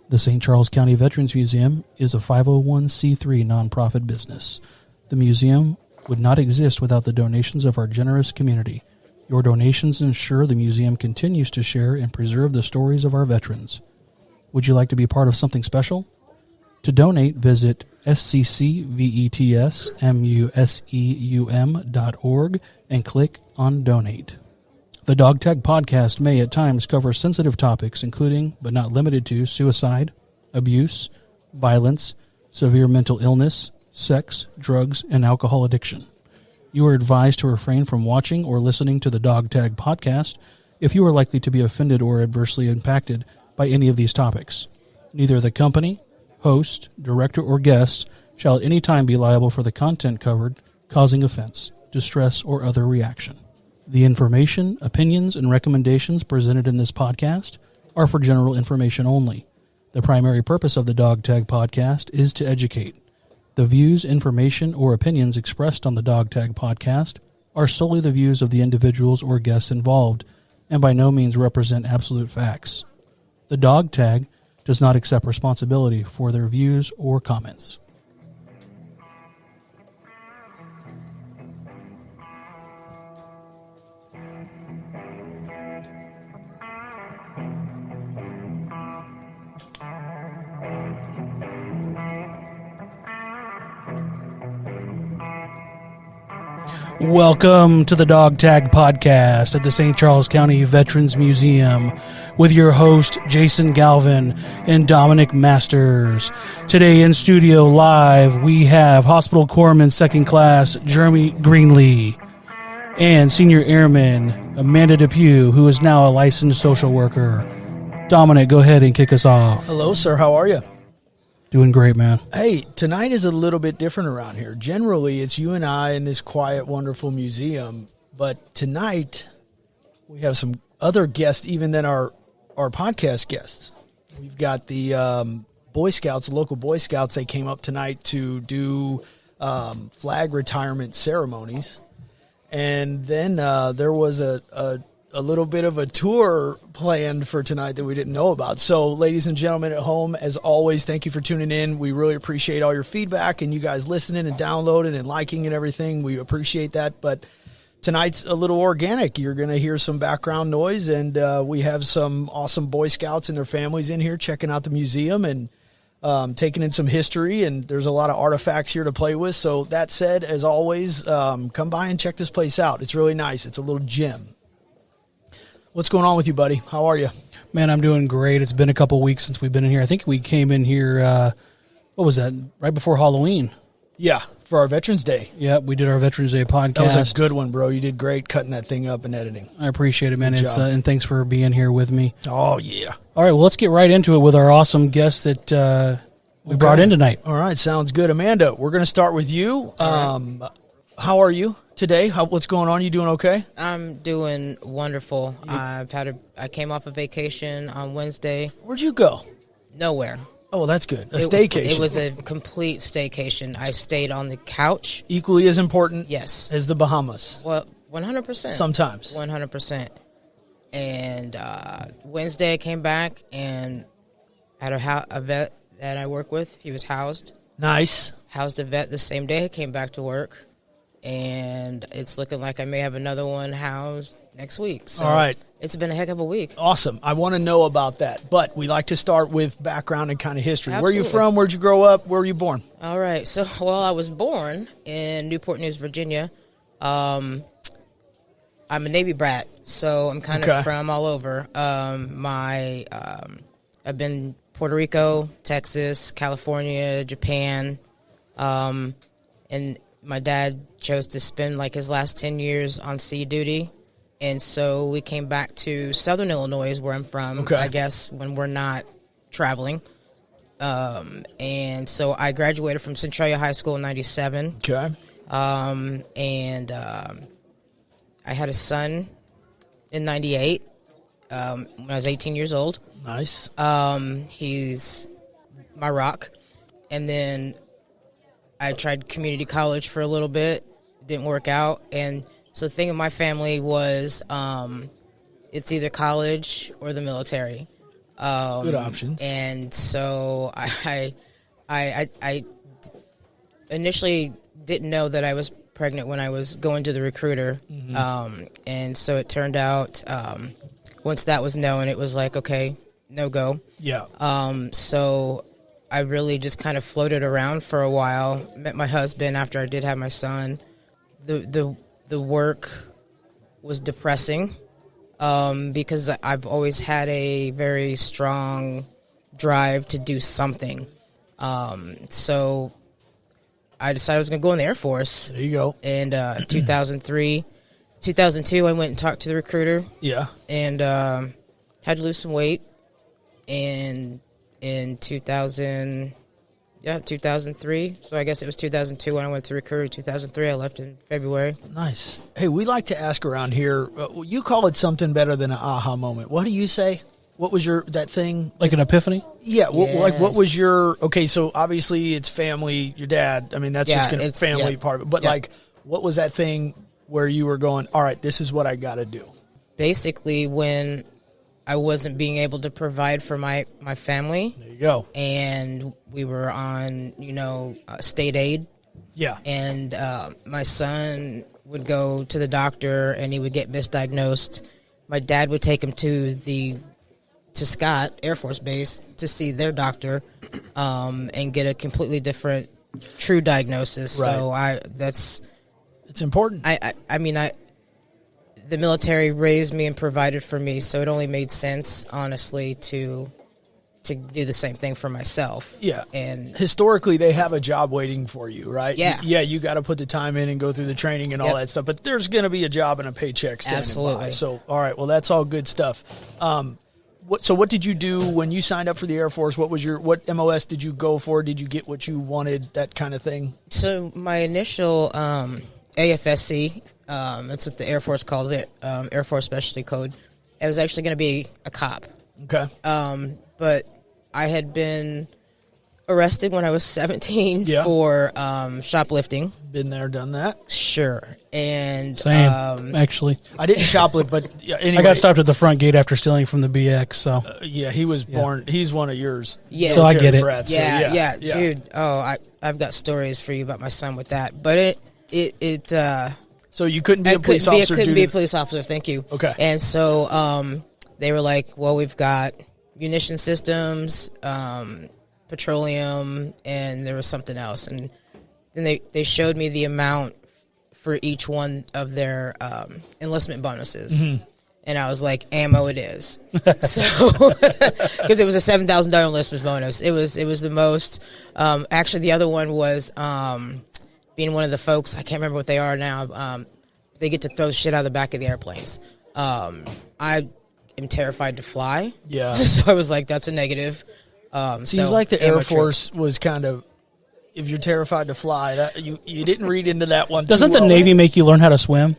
The St. Charles County Veterans Museum is a 501c3 nonprofit business. The museum would not exist without the donations of our generous community. Your donations ensure the museum continues to share and preserve the stories of our veterans. Would you like to be part of something special? To donate, visit sccvetsmuseum.org and click on Donate. The Dog Tag Podcast may at times cover sensitive topics including, but not limited to, suicide, abuse, violence, severe mental illness, sex, drugs, and alcohol addiction. You are advised to refrain from watching or listening to the Dog Tag Podcast if you are likely to be offended or adversely impacted by any of these topics. Neither the company, host, director, or guests shall at any time be liable for the content covered, causing offense, distress, or other reaction. The information, opinions, and recommendations presented in this podcast are for general information only. The primary purpose of the Dog Tag Podcast is to educate. The views, information, or opinions expressed on the Dog Tag Podcast are solely the views of the individuals or guests involved and by no means represent absolute facts. The Dog Tag does not accept responsibility for their views or comments. Welcome to the Dog Tag Podcast at the St. Charles County Veterans Museum with your host, Jason Galvin and Dominic Masters. Today in studio live, we have Hospital Corpsman Second Class, Jeremy Greenlee, and Senior Airman, Amanda Depew, who is now a licensed social worker. Dominic, go ahead and kick us off. Hello, sir. How are you? Doing great, man. Hey, tonight is a little bit different around here. Generally, it's you and I in this quiet, wonderful museum. But tonight, we have some other guests even than our podcast guests. We've got the Boy Scouts, local Boy Scouts. They came up tonight to do flag retirement ceremonies. And then there was a little bit of a tour planned for tonight that we didn't know about. So, ladies and gentlemen at home, as always, thank you for tuning in. We really appreciate all your feedback and you guys listening and downloading and liking and everything. We appreciate that. But tonight's a little organic. You're going to hear some background noise, and we have some awesome Boy Scouts and their families in here checking out the museum and taking in some history, and there's a lot of artifacts here to play with. So that said, as always, come by and check this place out. It's really nice. It's a little gym. What's going on with you, buddy? How are you? Man, I'm doing great. It's been a couple weeks since we've been in here. I think we came in here, what was that, right before Halloween? Yeah, for our Veterans Day. Yeah, we did our Veterans Day podcast. That was a good one, bro. You did great cutting that thing up and editing. I appreciate it, man. And thanks for being here with me. Oh, yeah. All right, well, let's get right into it with our awesome guest that we brought in tonight. All right, sounds good. Amanda, we're going to start with you. How are you today? What's going on? You doing okay? I'm doing wonderful. I came off a vacation on Wednesday. Where'd you go? Nowhere. Oh, well, that's good. A staycation. It was a complete staycation. I stayed on the couch. Equally as important Yes. as the Bahamas. Well, 100%. Sometimes. 100%. And Wednesday I came back and had a vet that I work with. He was housed. Nice. Housed a vet the same day I came back to work. And it's looking like I may have another one housed next week. So all right. It's been a heck of a week. Awesome. I want to know about that. But we like to start with background and kind of history. Absolutely. Where are you from? Where'd you grow up? Where were you born? All right. So, I was born in Newport News, Virginia. I'm a Navy brat, so I'm kind of from all over. I've been Puerto Rico, Texas, California, Japan, and my dad chose to spend like his last 10 years on sea duty. And so we came back to Southern Illinois, where I'm from, I guess, when we're not traveling. And so I graduated from Centralia High School in 97. Okay. And I had a son in 98 when I was 18 years old. Nice. He's my rock. And then I tried community college for a little bit. Didn't work out. And so the thing in my family was it's either college or the military. Good options. And so I initially didn't know that I was pregnant when I was going to the recruiter. And so it turned out once that was known, it was like, okay, no go. Yeah. So I really just kind of floated around for a while. Met my husband after I did have my son. The work was depressing because I've always had a very strong drive to do something. So I decided I was going to go in the Air Force. There you go. And 2003, 2002, I went and talked to the recruiter. Yeah. And had to lose some weight. And in 2003. So I guess it was 2002 when I went to recruit. 2003, I left in February. Nice. Hey, we like to ask around here. You call it something better than an aha moment. What do you say? What was that thing? Like an epiphany? Yeah. Yes. Like, what was your? Okay, so obviously it's family. Your dad. I mean, that's just gonna family part of it. But like, what was that thing where you were going? All right, this is what I got to do. Basically, when I wasn't being able to provide for my family. There you go. And we were on, state aid. Yeah. And my son would go to the doctor and he would get misdiagnosed. My dad would take him to Scott Air Force Base to see their doctor and get a completely different true diagnosis. Right. So it's important. The military raised me and provided for me, so it only made sense, honestly, to do the same thing for myself. Yeah. And historically, they have a job waiting for you, right? Yeah. Yeah, you got to put the time in and go through the training and all that stuff, but there's going to be a job and a paycheck standing Absolutely. by. So, all right, well, that's all good stuff. What did you do when you signed up for the Air Force? What MOS did you go for? Did you get what you wanted, that kind of thing? So my initial AFSC, that's what the Air Force calls it, Air Force Specialty Code. It was actually going to be a cop. Okay. But I had been arrested when I was 17 for shoplifting. Been there, done that. Sure. And Same, actually. I didn't shoplift, but anyway. I got stopped at the front gate after stealing from the BX, so. He was born, he's one of yours. Yeah. So I get it. Brats, yeah, dude. Oh, I've got stories for you about my son with that. But it so you couldn't be a police officer? Couldn't be a police officer, thank you. Okay. And so they were like, well, we've got munition systems, petroleum, and there was something else. And then they showed me the amount for each one of their enlistment bonuses. Mm-hmm. And I was like, ammo it is. So, because it was a $7,000 enlistment bonus. It was the most, actually the other one was being one of the folks, I can't remember what they are now, they get to throw shit out of the back of the airplanes. I am terrified to fly. Yeah. So I was like, that's a negative. Seems like the Air Force was kind of, if you're terrified to fly, that you didn't read into that one. Doesn't the Navy make you learn how to swim?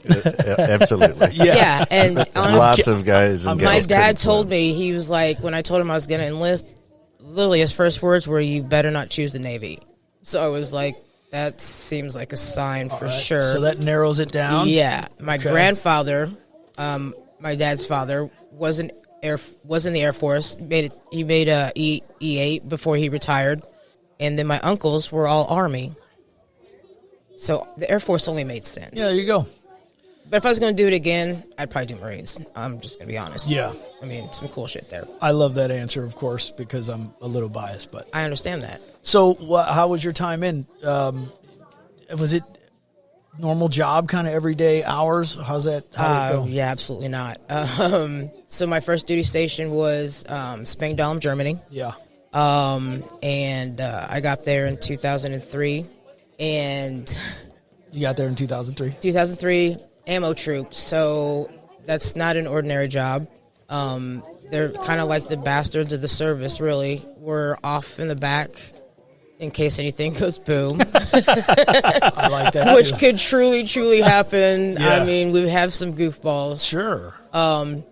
Absolutely. Yeah, and honestly, lots of guys and my gals dad couldn't told swim. me, he was like, when I told him I was going to enlist, literally his first words were, "You better not choose the Navy." So I was like, that seems like a sign for sure. So that narrows it down. Yeah, my grandfather, my dad's father, was in the Air Force. He made a E8 before he retired. And then my uncles were all Army. So the Air Force only made sense. Yeah, there you go. But if I was going to do it again, I'd probably do Marines. I'm just going to be honest. Yeah. I mean, some cool shit there. I love that answer, of course, because I'm a little biased. But I understand that. So how was your time in? Was it normal job, kind of everyday hours? How did it go? Yeah, absolutely not. So my first duty station was Spangdahlem, Germany. Yeah. And I got there in 2003, and you got there in 2003. 2003 ammo troop. So that's not an ordinary job. They're kind of like the bastards of the service. Really, we're off in the back in case anything goes boom. I like that, which too. could truly happen. Yeah. I mean, we have some goofballs. Sure. I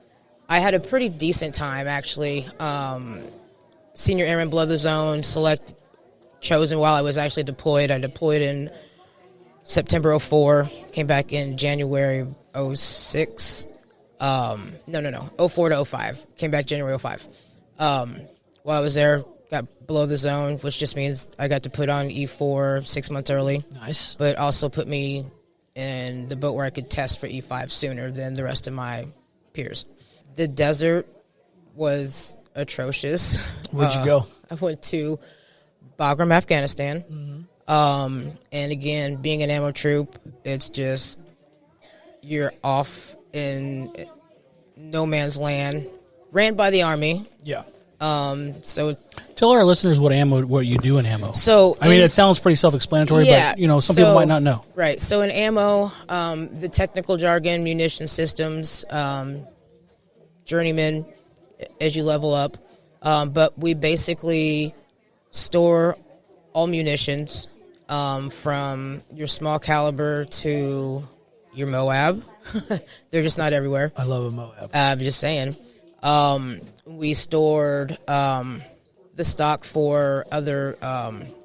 had a pretty decent time actually. Senior Airman below the zone, chosen while I was actually deployed. I deployed in September 04, came back in January 06. 04 to 05, came back January 05. While I was there, got below the zone, which just means I got to put on E4 6 months early. Nice. But also put me in the boat where I could test for E5 sooner than the rest of my peers. The desert was atrocious. Where'd you go? I went to Bagram, Afghanistan. And again, being an ammo troop, it's just you're off in no man's land, ran by the Army. Yeah. So Tell our listeners what you do in ammo. So I mean, it sounds pretty self-explanatory, yeah, but some people might not know. Right. So in ammo, the technical jargon, munition systems, journeyman, as you level up, but we basically store all munitions, from your small caliber to your Moab. They're just not everywhere. I love a Moab. I'm just saying. We stored the stock for other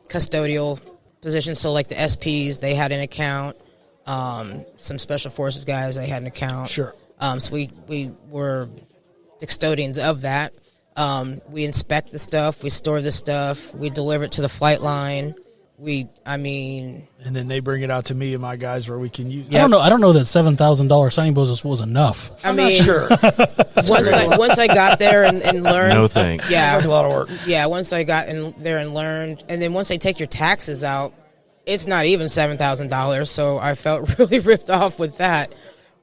custodial positions. So like the SPs, they had an account. Some special forces guys, they had an account. Sure. So we were custodians of that. We inspect the stuff. We store the stuff. We deliver it to the flight line. And then they bring it out to me and my guys where we can use it. I don't know that $7,000 signing bonus was enough. I'm not sure. Once I got there and learned. No thanks. Yeah. It's like a lot of work. Yeah, once I got in there and learned, and then once they take your taxes out, it's not even $7,000. So I felt really ripped off with that.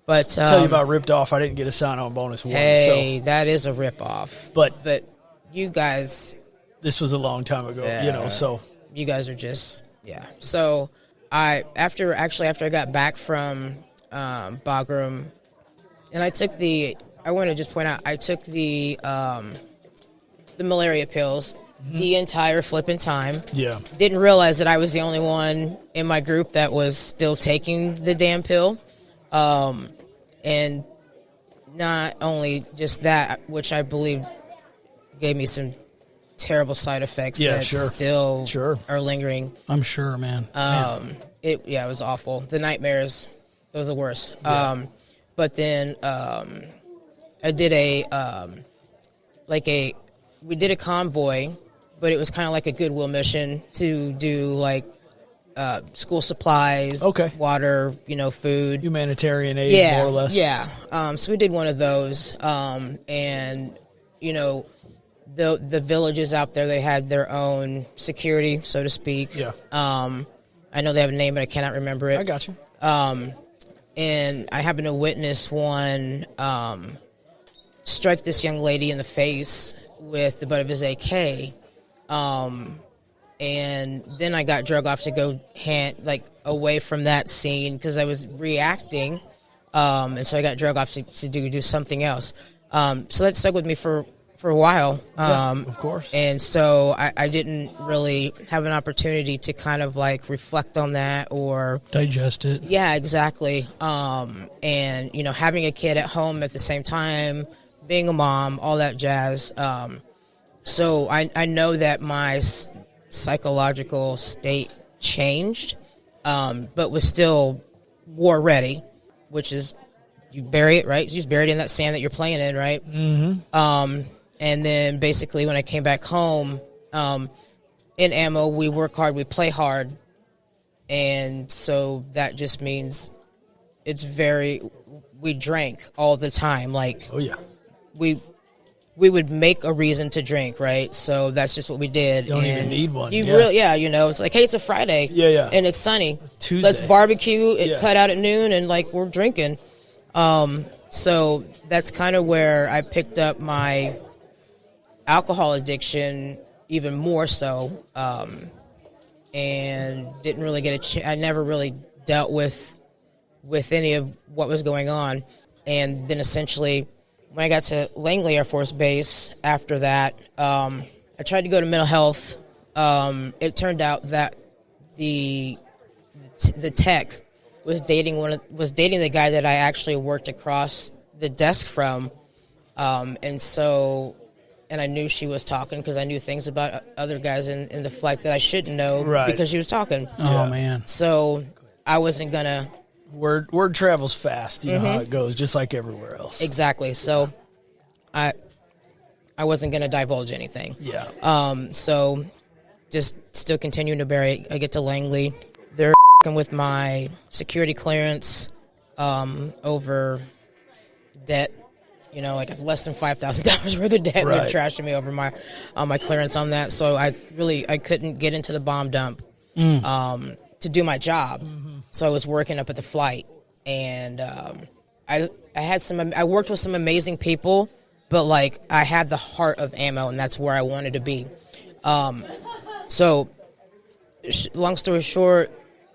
But Tell you about ripped off. I didn't get a sign-on bonus once. Hey, that is a rip off. But you guys, this was a long time ago, so. You guys are just, yeah. So after I got back from Bagram, and I want to just point out, I took the malaria pills the entire flipping time. Yeah. Didn't realize that I was the only one in my group that was still taking the damn pill. And not only just that, which I believe gave me some terrible side effects still are lingering. I'm sure, man. It was awful. The nightmares, those are the worst. Yeah. But then I did we did a convoy, but it was kind of like a goodwill mission to do like school supplies, water, food, humanitarian aid, more or less. Yeah. So we did one of those, and the villages out there, they had their own security, so to speak. Yeah. I know they have a name, but I cannot remember it. I got you. And I happened to witness one strike this young lady in the face with the butt of his AK. And then I got drug off to go away from that scene because I was reacting. And so I got drug off to do something else. So that stuck with me for a while. Of course. And so I didn't really have an opportunity to kind of reflect on that or digest it. Yeah, exactly. And, having a kid at home at the same time, being a mom, all that jazz. So I know that my psychological state changed, but was still war ready, which is you bury it, right? You just bury it in that sand that you're playing in, right? Mm-hmm. And then basically when I came back home, in ammo, we work hard, we play hard. And so that just means we drank all the time. Oh yeah. We would make a reason to drink, right? So that's just what we did. Don't even need one. It's like, hey, it's a Friday. Yeah. And it's sunny. It's Tuesday. Let's barbecue. It cut out at noon and we're drinking. So that's kind of where I picked up my alcohol addiction even more so, and didn't really get I never really dealt with any of what was going on. And then essentially when I got to Langley Air Force Base after that, I tried to go to mental health. It turned out that the tech was dating the guy that I actually worked across the desk from, and I knew she was talking because I knew things about other guys in the flight that I shouldn't know because she was talking. Oh man! So I wasn't gonna. Word travels fast. You know how it goes, just like everywhere else. Exactly. So I I wasn't going to divulge anything. Yeah. So just still continuing to bury. I get to Langley. They're with my security clearance over debt. You know, like less than $5,000 worth of debt. Right. They're trashing me over my clearance on that. So I couldn't get into the bomb dump to do my job. Mm-hmm. So I was working up at the flight, and I worked with some amazing people, but like I had the heart of ammo, and that's where I wanted to be. So long story short,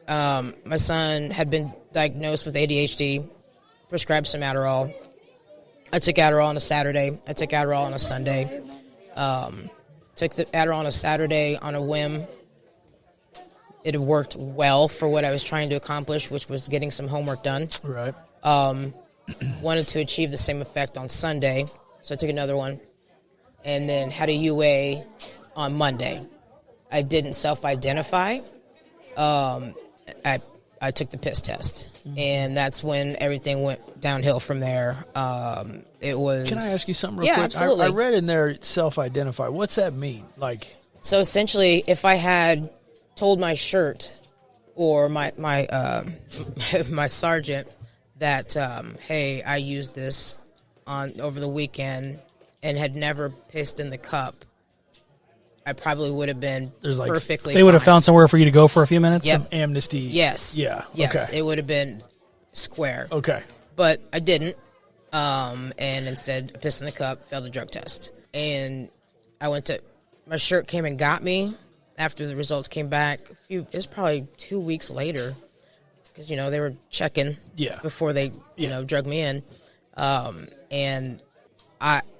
my son had been diagnosed with ADHD, prescribed some Adderall. I took Adderall on a Saturday. I took Adderall on a Sunday. Took the Adderall on a Saturday on a whim. It had worked well for what I was trying to accomplish, which was getting some homework done. Right. Wanted to achieve the same effect on Sunday, so I took another one. And then had a UA on Monday. I didn't self-identify. I took the piss test, and that's when everything went downhill from there. It was. Can I ask you something real quick? Absolutely. I read in there self-identify. What's that mean? Like, so essentially, if I had told my shirt or my my sergeant that, hey, I used this over the weekend and had never pissed in the cup, I probably would have been perfectly They would have fine. found somewhere for you to go for a few minutes? Yep. some amnesty. Yes. Yeah. Yes, Okay. it would have been square. Okay. But I didn't, and instead I pissed in the cup, failed the drug test. And my shirt came and got me after the results came back. It was probably 2 weeks later, because, they were checking before they, drug me in. And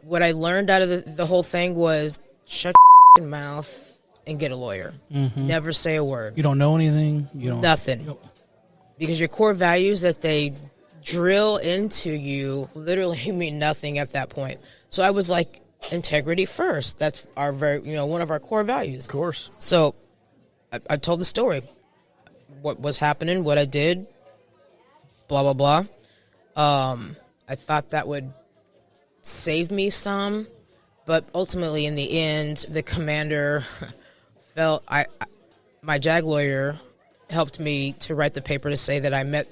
what I learned out of the whole thing was shut your mouth and get a lawyer. Mm-hmm. Never say a word. You don't know anything. You don't. Nothing. Yep. Because your core values that they drill into you literally mean nothing at that point. So I was like, integrity first. That's our one of our core values. Of course. So I told the story. What was happening, what I did, blah, blah, blah. I thought that would save me some, but ultimately in the end, the commander felt my JAG lawyer helped me to write the paper to say that I met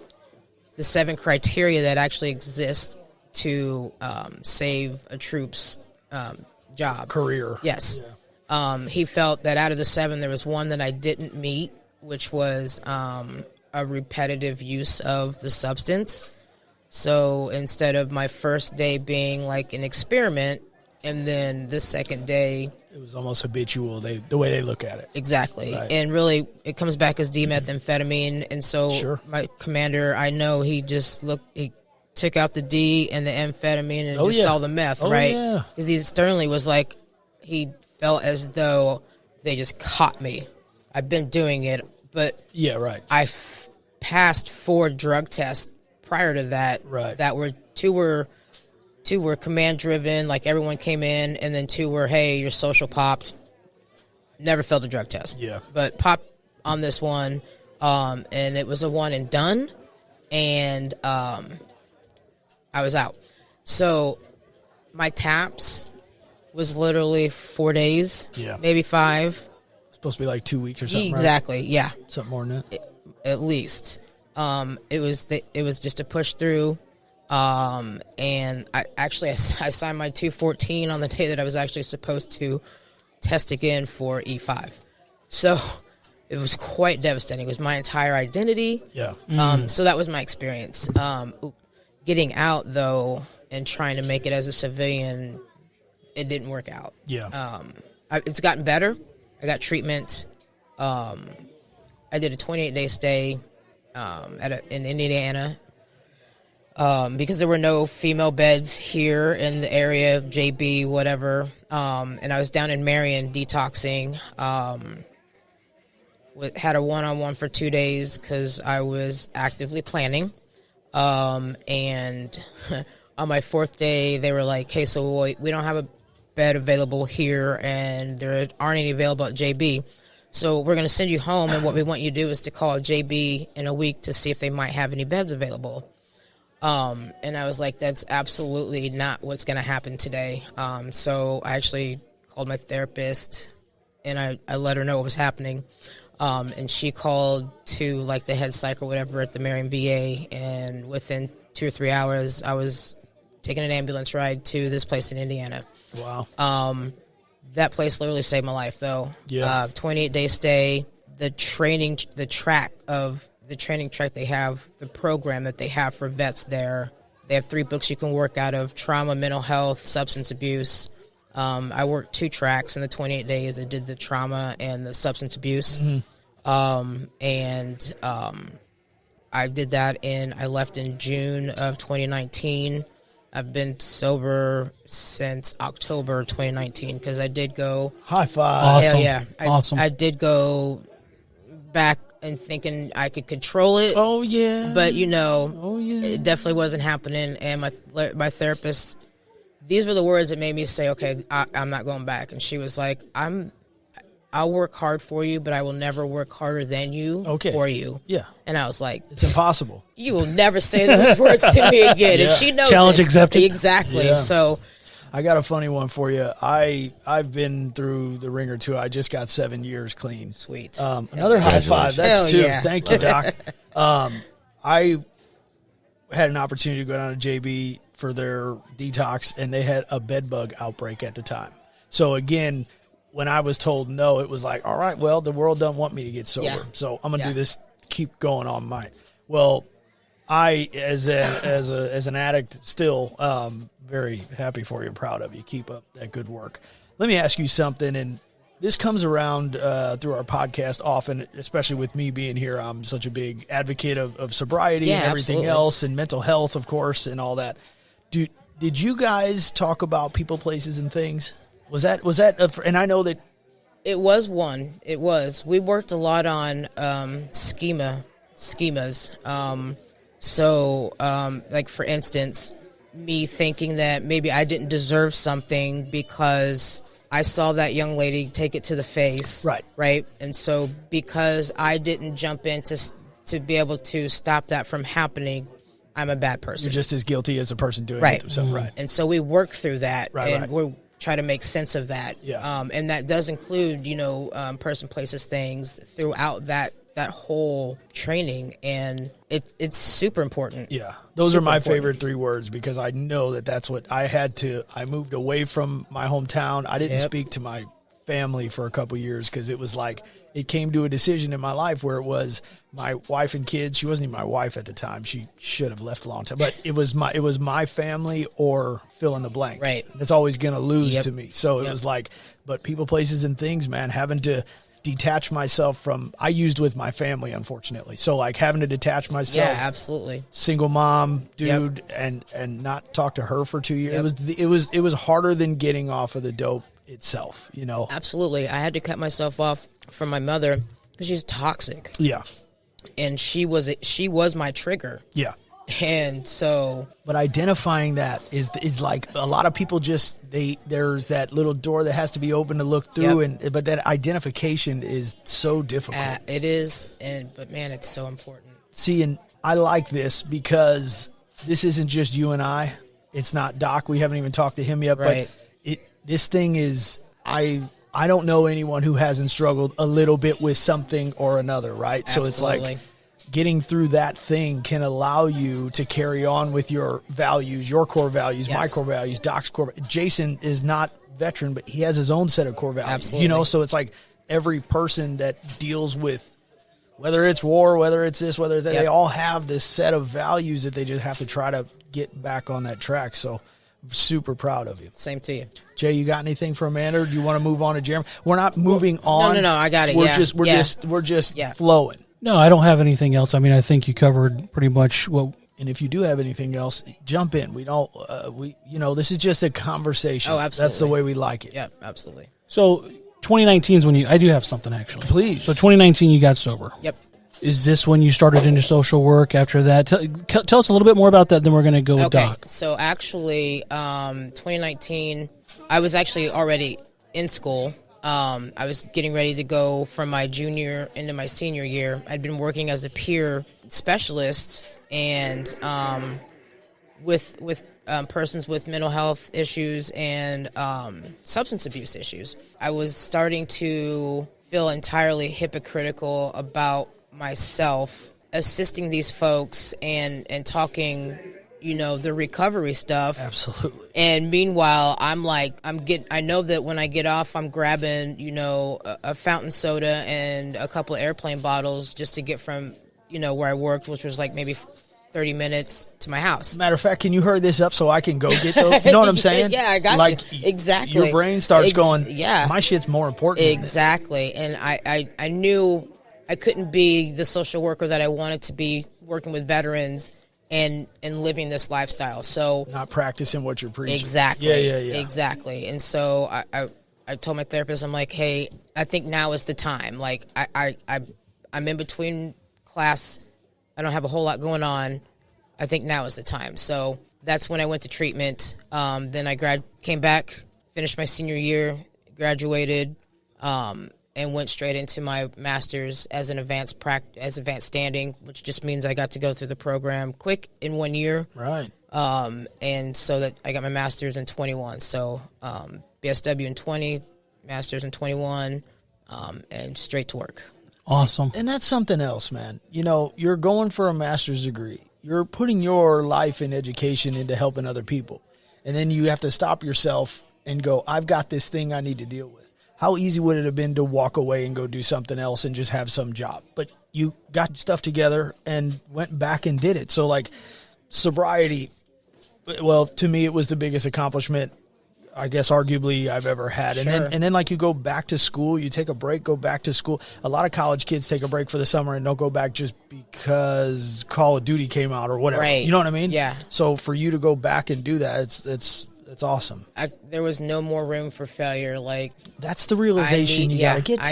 the 7 criteria that actually exist to save a troop's job. Career. Yes. Yeah. He felt that out of the 7, there was one that I didn't meet, which was a repetitive use of the substance. So instead of my first day being like an experiment, and then the second day, it was almost habitual. The way they look at it. Exactly. Right. And really, it comes back as demethamphetamine. And so Sure. my commander, I know he took out the D and the amphetamine and saw the meth, right? Yeah. Because he sternly was like, he felt as though they just caught me. I've been doing it, but Yeah, right. I passed 4 drug tests prior to that. Right. That were two were command driven, like everyone came in, and then 2 were, hey, your social popped. Never failed a drug test. Yeah. But popped on this one, and it was a one and done, and I was out. So my TAPS was literally 4 days, maybe 5. It's supposed to be like 2 weeks or something. Exactly, right? yeah. Something more than that. At least. It was just a push through. And I signed my 214 on the day that I was actually supposed to test again for E5. So it was quite devastating. It was my entire identity. Yeah. So that was my experience. Getting out, though, and trying to make it as a civilian, it didn't work out. Yeah. It's gotten better. I got treatment. I did a 28-day stay in Indiana because there were no female beds here in the area, JB, whatever. And I was down in Marion detoxing. Had a one-on-one for 2 days because I was actively planning. And on my 4th day, they were like, hey, so we don't have a bed available here, and there aren't any available at JB. So we're going to send you home, and what we want you to do is to call JB in a week to see if they might have any beds available. And I was like, that's absolutely not what's going to happen today. So I actually called my therapist, and I let her know what was happening. And she called to, like, the head psych or whatever at the Marion VA, and within 2 or 3 hours, I was taking an ambulance ride to this place in Indiana. Wow. That place literally saved my life, though. Yeah. 28-day stay, the training track they have, the program that they have for vets there. They have 3 books you can work out of: trauma, mental health, substance abuse. I worked 2 tracks in the 28 days. I did the trauma and the substance abuse. I did that I left in June of 2019. I've been sober since October 2019 because I did go. High five. Awesome. Yeah. Awesome. I did go back and thinking I could control it. Oh, yeah. But, it definitely wasn't happening. And my therapist, these were the words that made me say, okay, I'm not going back. And she was like, I'll work hard for you, but I will never work harder than you for you. Yeah. And I was like, It's impossible. you will never say those words to me again. And she knows Challenge this. accepted. Exactly. Yeah. So I got a funny one for you. I've been through the ringer too. I just got 7 years clean. sweet. Another high five. That's Hell 2. yeah. Thank you, Doc. I had an opportunity to go down to JB for their detox, and they had a bed bug outbreak at the time. So again, when I was told no, it was like, all right, well, the world doesn't want me to get sober, so I'm gonna do this. Keep going on mine. Well, I, as an addict, still very happy for you and proud of you. Keep up that good work. Let me ask you something, and this comes around through our podcast often, especially with me being here. I'm such a big advocate of sobriety and everything else, and mental health, of course, and all that. Did you guys talk about people, places, and things? Was that and I know that it was one. It was. We worked a lot on schemas. Like, for instance, me thinking that maybe I didn't deserve something because I saw that young lady take it to the face. Right. And so because I didn't jump in to be able to stop that from happening, I'm a bad person. You're just as guilty as the person doing it themselves. Right. And so we work through that, and we're try to make sense of that. Yeah. And that does include, person, places, things throughout that whole training, and it's super important. Yeah. Those are my favorite 3 words, because I know that's what I had to. I moved away from my hometown. I didn't speak to my family for a couple years because it was like it came to a decision in my life where it was my wife and kids. She wasn't even my wife at the time. She should have left a long time. But it was my family or fill in the blank. Right. That's always going to lose to me. So it was like, but people, places, and things, man, having to detach myself from, I used with my family, unfortunately. So like having to detach myself. Yeah, absolutely. Single mom, dude, and not talk to her for 2 years. It was harder than getting off of the dope itself, Absolutely. I had to cut myself off from my mother because she's toxic. Yeah. And she was my trigger. Yeah. And so, but identifying that is like a lot of people there's that little door that has to be open to look through, but that identification is so difficult. It is, but man, it's so important. See, and I like this because this isn't just you and I. It's not Doc. We haven't even talked to him yet, but this thing is, I don't know anyone who hasn't struggled a little bit with something or another, right? Absolutely. So it's like getting through that thing can allow you to carry on with your values, your core values, my core values, Doc's core. Jason is not veteran, but he has his own set of core values. Absolutely. So it's like every person that deals with, whether it's war, whether it's this, whether it's that, they all have this set of values that they just have to try to get back on that track. So super proud of you. Same to you. Jay, you got anything for Amanda, or do you want to move on to Jeremy? We're not moving on. No, I got it. We're just flowing. No, I don't have anything else. I mean, I think you covered pretty much what. And if you do have anything else, jump in. We don't. This is just a conversation. Oh, absolutely. That's the way we like it. Yeah, absolutely. So 2019 is when I do have something actually. Please. So 2019, you got sober. Yep. Is this when you started into social work after that? Tell us a little bit more about that, then we're going to go with Doc. So actually, 2019, I was actually already in school. I was getting ready to go from my junior into my senior year. I'd been working as a peer specialist, and with persons with mental health issues and substance abuse issues. I was starting to feel entirely hypocritical about myself assisting these folks and talking, the recovery stuff. Absolutely. And meanwhile, I know that when I get off, I'm grabbing, a fountain soda and a couple of airplane bottles just to get from, where I worked, which was like maybe 30 minutes to my house. Matter of fact, can you hurry this up so I can go get those? You know what I'm saying? Yeah, I got you. Exactly. Your brain starts going, my shit's more important. Exactly. And I knew I couldn't be the social worker that I wanted to be working with veterans and living this lifestyle. So not practicing what you're preaching. Exactly. Yeah. Exactly. And so I told my therapist, I'm like, hey, I think now is the time. Like I'm in between class. I don't have a whole lot going on. I think now is the time. So that's when I went to treatment. Then I came back, finished my senior year, graduated, and went straight into my master's as an advanced standing, which just means I got to go through the program quick in 1 year. Right. And so that I got my master's in 21. So BSW in 20, master's in 21, and straight to work. Awesome. And that's something else, man. You're going for a master's degree. You're putting your life and education into helping other people. And then you have to stop yourself and go, I've got this thing I need to deal with. How easy would it have been to walk away and go do something else and just have some job? But you got stuff together and went back and did it. So, like, sobriety, well, to me, it was the biggest accomplishment, I guess, arguably I've ever had. Sure. And then like you go back to school, you take a break, go back to school. A lot of college kids take a break for the summer and don't go back just because Call of Duty came out or whatever. Right. You know what I mean? Yeah. So for you to go back and do that, it's awesome. There was no more room for failure. Like, that's the realization you got to get to.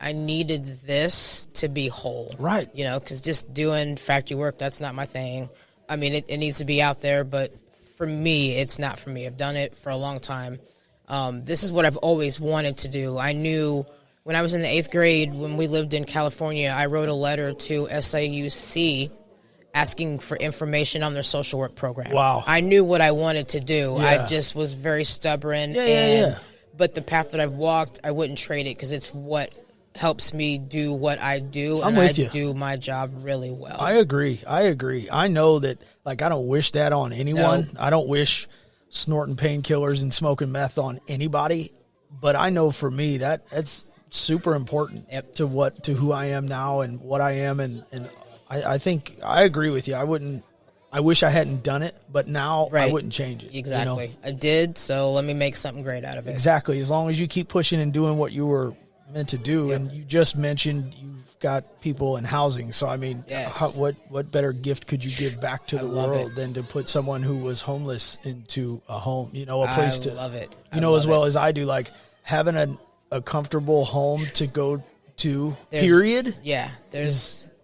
I needed this to be whole. Right. Because just doing factory work, that's not my thing. I mean, it needs to be out there, but for me, it's not for me. I've done it for a long time. This is what I've always wanted to do. I knew when I was in the 8th grade, when we lived in California, I wrote a letter to SIUC asking for information on their social work program. Wow. I knew what I wanted to do. Yeah. I just was very stubborn. Yeah. But the path that I've walked, I wouldn't trade it because it's what helps me do what I do. I'm and with I you. do my job really well. I agree. I know that, like, I don't wish that on anyone. No. I don't wish snorting painkillers and smoking meth on anybody. But I know for me that's super important to who I am now and what I am. And I think I agree with you. I wish I hadn't done it, but now I wouldn't change it. Exactly. I did, so let me make something great out of it. Exactly. As long as you keep pushing and doing what you were meant to do. Yep. And you just mentioned you've got people in housing. So, I mean, what better gift could you give back to the world than to put someone who was homeless into a home, a place to love it. As well as I do, like having a comfortable home to go to, period. Yeah.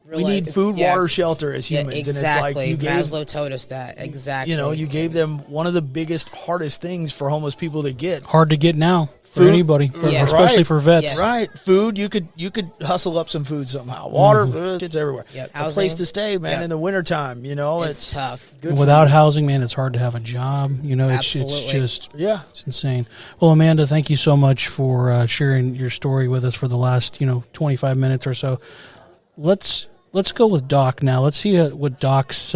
We need food, water, shelter as humans. Exactly. And it's like Maslow told us that. Exactly. You gave them one of the biggest, hardest things for homeless people to get. Hard to get now for anybody, especially for vets. Yes. Right. Food, you could hustle up some food somehow. Water, it's everywhere. Yep. A place to stay, man, in the wintertime, It's tough. Good Without housing, man, it's hard to have a job. It's Absolutely. it's insane. Well, Amanda, thank you so much for sharing your story with us for the last, 25 minutes or so. Let's go with Doc now. Let's see what Doc's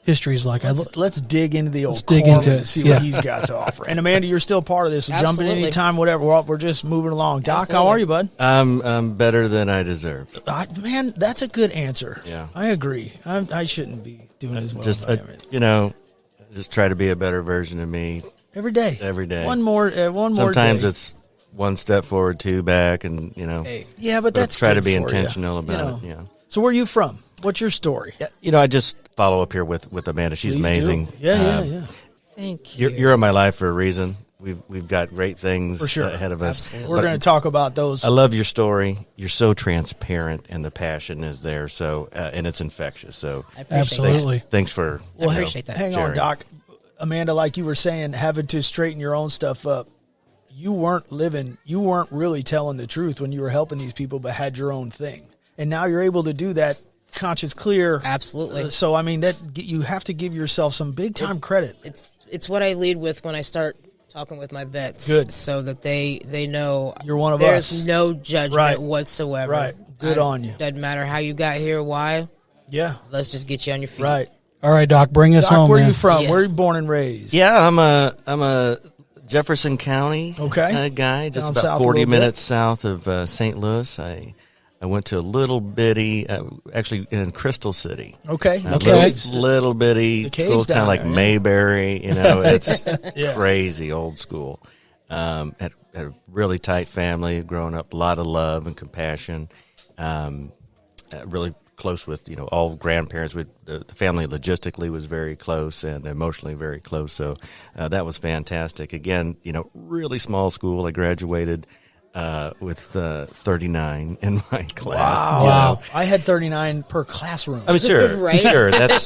history is like. Let's dig into the old and see what he's got to offer. And Amanda, you're still part of this. So jump in anytime, whatever. We're just moving along. Doc, Absolutely. How are you, bud? I'm better than I deserve. Man, that's a good answer. Yeah. I agree. I shouldn't be doing as well as I am. Just try to be a better version of me every day. Every day. One more Sometimes day. it's one step forward, two back, and Yeah, but that's try good to be for intentional you. about it. Yeah. So where are you from? What's your story? I just follow up here with Amanda. She's Please amazing. do. Yeah. Thank you. You're in my life for a reason. We've got great things For sure. ahead of us. Absolutely. We're going to talk about those. I love your story. You're so transparent, and the passion is there. So and it's infectious. So I appreciate Absolutely. thanks for I appreciate that. Hang on, sharing. Doc. Amanda, like you were saying, having to straighten your own stuff up. You weren't really telling the truth when you were helping these people, but had your own thing. And now you're able to do that conscience clear. Absolutely. So I mean that you have to give yourself some big time credit. It's what I lead with when I start talking with my vets. Good. So that they know You're one of there's us. no judgment Right. whatsoever. Right. Good on you. Doesn't matter how you got here, why. Yeah. Let's just get you on your feet. Right. All right, Doc, bring us Doc, home. where are man. you from? Yeah. Where are you born and raised? Yeah, I'm a Jefferson County guy, just Down about south a 40 little bit. minutes south of St. Louis. I went to a little bitty, actually in Crystal City. Okay. A Caves. little bitty The caves school, kind down of like there, yeah. Mayberry. You know, it's Yeah. crazy old school. Had a really tight family, growing up, a lot of love and compassion. Really close with all grandparents. With the family logistically was very close and emotionally very close. So that was fantastic. Again, really small school. I graduated with 39 in my class. Wow. I had 39 per classroom. I mean, sure, Right. sure. That's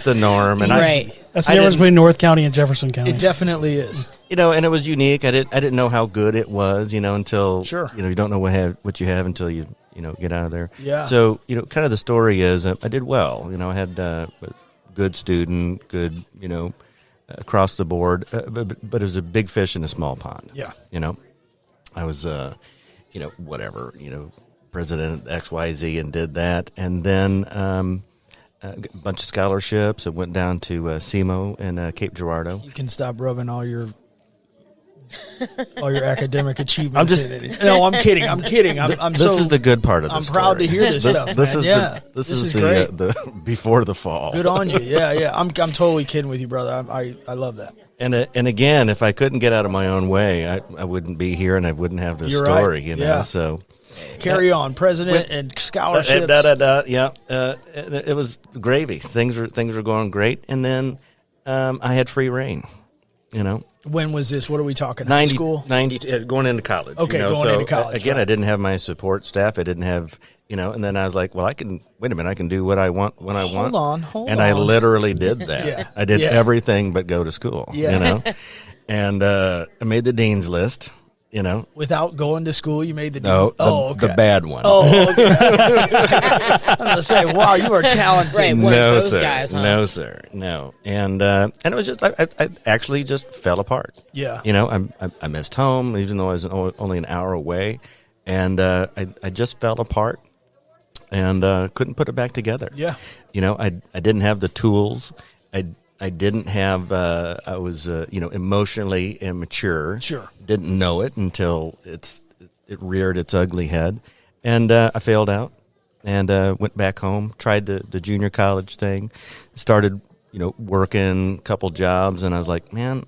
the norm, and Right. That's I the difference didn't- between North County and Jefferson County. It definitely is. and it was unique. I didn't know how good it was, until Sure. you don't know what you have until you get out of there. Yeah. So kind of the story is I did well. I had a good student, good across the board, but it was a big fish in a small pond. Yeah. I was whatever president XYZ and did that, and then a bunch of scholarships. I went down to SEMO in Cape Girardeau. You can stop rubbing all your academic achievements. I'm just- in it. No, I'm kidding. I'm kidding. I'm This so. is the good part of the I'm story. proud to hear this stuff. This man. is yeah. this is great. the before the fall. Good on you. Yeah, yeah. I'm totally kidding with you, brother. I love that. And again, if I couldn't get out of my own way, I wouldn't be here, and I wouldn't have this You're story. right. You know, Yeah. so Carry on, president and scholarships. yeah. It was gravy. Things were going great, and then I had free reign. When was this? What are we talking? High 90, school? 90 going into college. Okay, going so, into college, Again, right. I didn't have my support staff. I didn't have, and then I was like, well, I can do what I want when I want. Hold and on. I literally did that. Yeah, I did yeah. everything but go to school. Yeah. And I made the dean's list. Without going to school, you made the deal. No, okay. the bad one. Oh, okay. I was gonna say, wow, you are talented. Right. One No, of those sir. guys, huh? No, sir. No. And it was just I actually just fell apart. Yeah. I missed home, even though I was only an hour away, and I just fell apart and couldn't put it back together. Yeah. I didn't have the tools. I didn't have. I was emotionally immature. Sure. Didn't know it until it reared its ugly head, and I failed out. And went back home, tried the junior college thing, started, working a couple jobs, and I was like, man,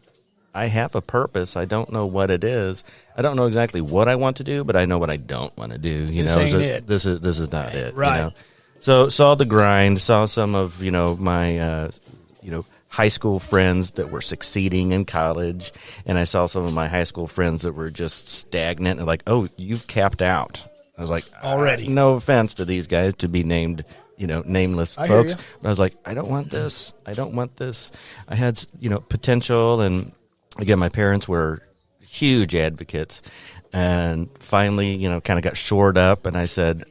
I have a purpose. I don't know what it is. I don't know exactly what I want to do, but I know what I don't want to do. This ain't it. This is not it. Right. So saw the grind, saw some of my high school friends that were succeeding in college, and I saw some of my high school friends that were just stagnant and like, oh, you've capped out. I was like, Already. no offense to these guys to be named, nameless I hear folks. you. But I was like, I don't want this. I don't want this. I had, potential. And again, my parents were huge advocates, and finally, kind of got shored up. And I said,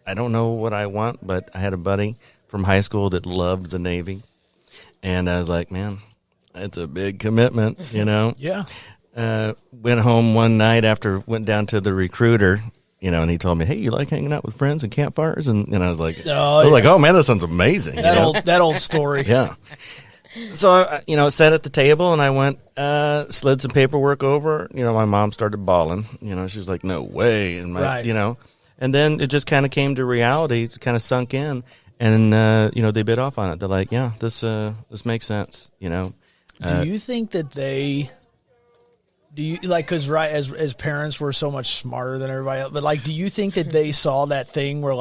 I don't know what I want, but I had a buddy from high school that loved the Navy. And I was like, man, that's a big commitment, Yeah. Went home one night went down to the recruiter, and he told me, hey, you like hanging out with friends and campfires? And I was like, oh man, that sounds amazing. That old story. Yeah. So, sat at the table and I went, slid some paperwork over. My mom started bawling. She's like, no way. And Right. and then it just kind of came to reality, it kind of sunk in. And, they bit off on it. They're like, yeah, this makes sense, Do you think that because right as parents we're so much smarter than everybody else, but do you think that they saw that thing where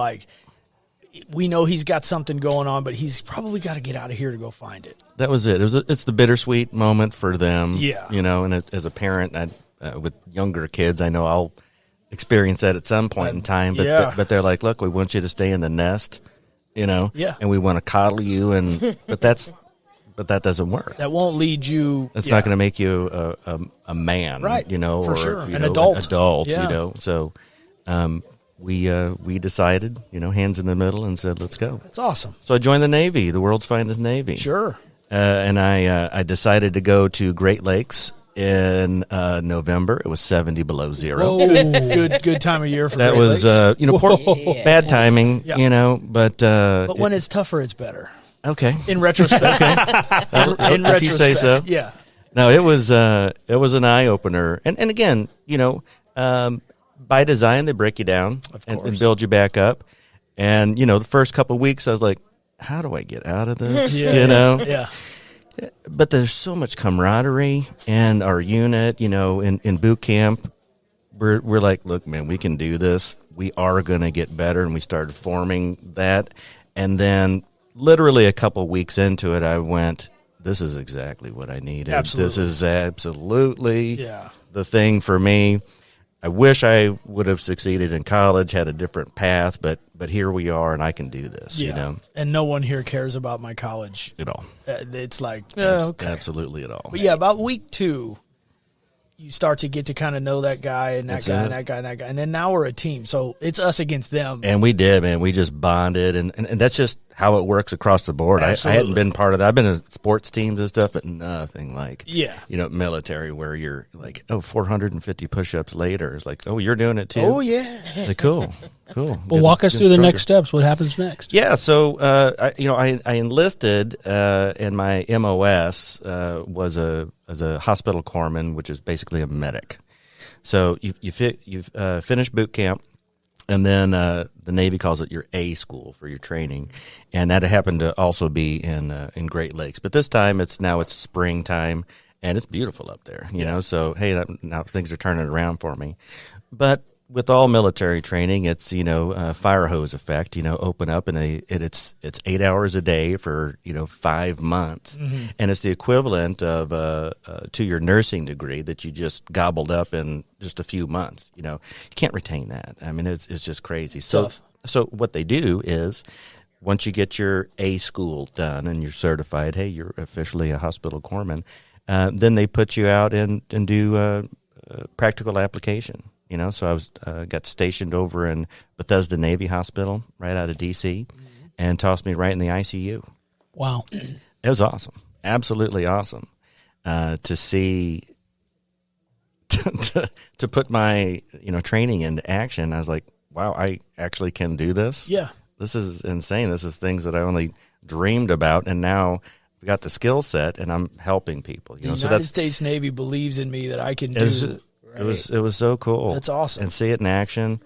we know he's got something going on, but he's probably got to get out of here to go find it? That was it. It's the bittersweet moment for them. Yeah. And as a parent, with younger kids, I know I'll experience that at some point in time. But Yeah. but they're like, look, we want you to stay in the nest, Yeah. and we want to coddle you, but that doesn't work. That won't lead you. That's not going to make you a man, Right. For or sure. you An know, adult. adult, Yeah. So, we decided, hands in the middle, and said, let's go. That's awesome. So I joined the Navy, the world's finest Navy. Sure. And I decided to go to Great Lakes in November. It was 70 below zero. Oh, good time of year for That Great was, Lakes. bad timing, Yeah. but when it's tougher, it's better. okay. In retrospect. in If you say so. Yeah. No, it was an eye opener, and again, by design they break you down and build you back up, and the first couple of weeks I was like, how do I get out of this? Yeah. But there's so much camaraderie, and our unit, in boot camp, we're like, look, man, we can do this. We are going to get better, and we started forming that, and then literally a couple of weeks into it, I went, this is exactly what I needed. Absolutely. This is absolutely Yeah. the thing for me. I wish I would have succeeded in college, had a different path, but here we are, and I can do this. And no one here cares about my college. At all. It's like, okay. Absolutely at all. But yeah, about week 2, you start to get to kind of know that guy and that That's guy it. and that guy and that guy. And then now we're a team. So it's us against them. And we did, man. We just bonded, and that's just how it works across the board. I hadn't been part of that. I've been in sports teams and stuff, but nothing like, military where you're like, 450 push-ups later. It's like, you're doing it too? Oh, yeah. Like, cool. Well, walk us through the next steps. What happens next? Yeah, so I enlisted, and my MOS was as a hospital corpsman, which is basically a medic. So you've finished boot camp, and then the Navy calls it your A school for your training, and that happened to also be in Great Lakes. But this time it's springtime, and it's beautiful up there. So hey, now things are turning around for me. But with all military training, it's fire hose effect. Open up, and it's 8 hours a day for 5 months, and it's the equivalent of to your nursing degree that you just gobbled up in just a few months. You can't retain that. I mean, it's just crazy. So what they do is, once you get your A school done and you're certified, hey, you're officially a hospital corpsman. Then they put you out and do practical application. So I was got stationed over in Bethesda Navy Hospital right out of D.C. and tossed me right in the ICU. Wow. It was awesome. Absolutely awesome to see, to put my, training into action. I was like, wow, I actually can do this. Yeah. This is insane. This is things that I only dreamed about, and now we got the skill set, and I'm helping people. The United States Navy believes in me that I can do it. It was so cool. That's awesome. And see it in action,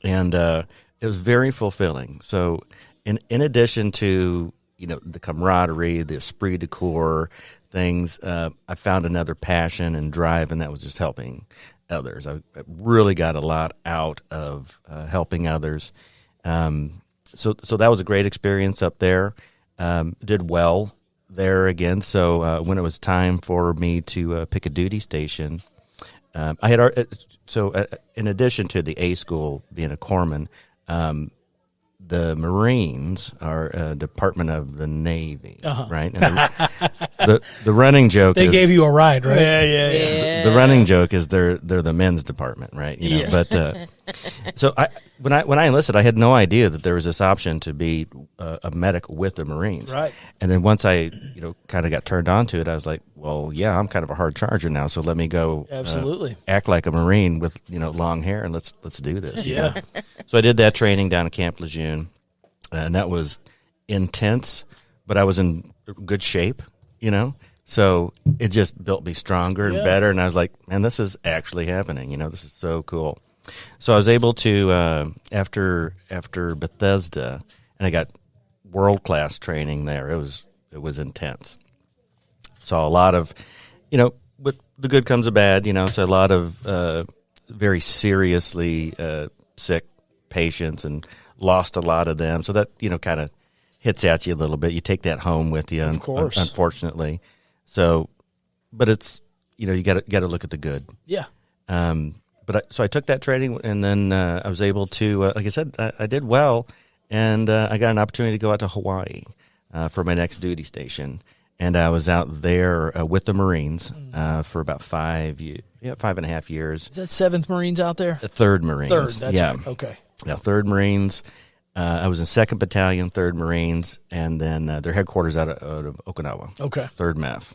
and it was very fulfilling. So, in addition to the camaraderie, the esprit de corps things, I found another passion and drive, and that was just helping others. I really got a lot out of helping others. So that was a great experience up there. Did well there again. So when it was time for me to pick a duty station. I had in addition to the A school being a corpsman, the Marines are a department of the Navy, right? And the running joke They is, gave you a ride, right? Yeah. the running joke is they're the men's department, right? But so when I enlisted, I had no idea that there was this option to be a medic with the Marines, Right. And then once I kind of got turned on to it, I was like, well, yeah, I'm kind of a hard charger now, so let me go Absolutely. act like a Marine with long hair, and let's do this. Yeah. So I did that training down at Camp Lejeune, and that was intense, but I was in good shape, So it just built me stronger and better, and I was like, man, this is actually happening. This is so cool. So I was able to after Bethesda, and I got world-class training there. It was intense. Saw a lot of, with the good comes the bad, so a lot of very seriously sick patients, and lost a lot of them. So that, kind of hits at you a little bit. You take that home with you, Of course. Unfortunately. So, but it's, you got to look at the good. Yeah. So I took that training, and then I was able to, like I said, I did well, and I got an opportunity to go out to Hawaii for my next duty station. and I was out there with the Marines for about 5.5 years. Is that 7th Marines out there? The 3rd Marines. 3rd, that's right. Okay. Yeah, 3rd Marines. I was in 2nd Battalion, 3rd Marines, and then their headquarters out of Okinawa. Okay. 3rd MEF.